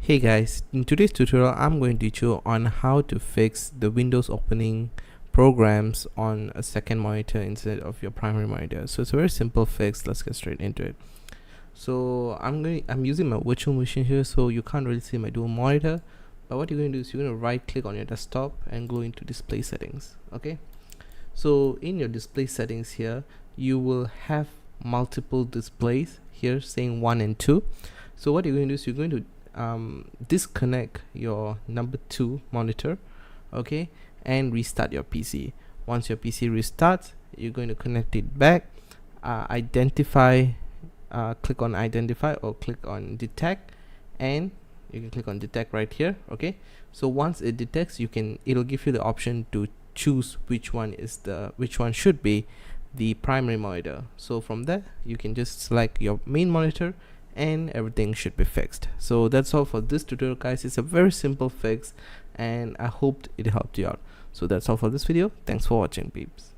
Hey guys, in today's tutorial I'm going to teach you on how to fix the Windows opening programs on a second monitor instead of your primary monitor. So it's a very simple fix. Let's get straight into it. So I'm using my virtual machine here, so you can't really see my dual monitor, but what you're going to do is you're going to right click on your desktop and go into display settings. Okay, so in your display settings here you will have multiple displays here saying 1 and 2. So what you're going to do is you're going to disconnect your number 2 monitor, okay, and restart your PC. Once your PC restarts, you're going to connect it back, click on identify or click on detect, and you can click on detect right here. Okay, so once it detects, it'll give you the option to choose which one should be the primary monitor. So from there you can just select your main monitor and everything should be fixed. So that's all for this tutorial, guys. It's a very simple fix and I hoped it helped you out. So that's all for this video. Thanks for watching, peeps.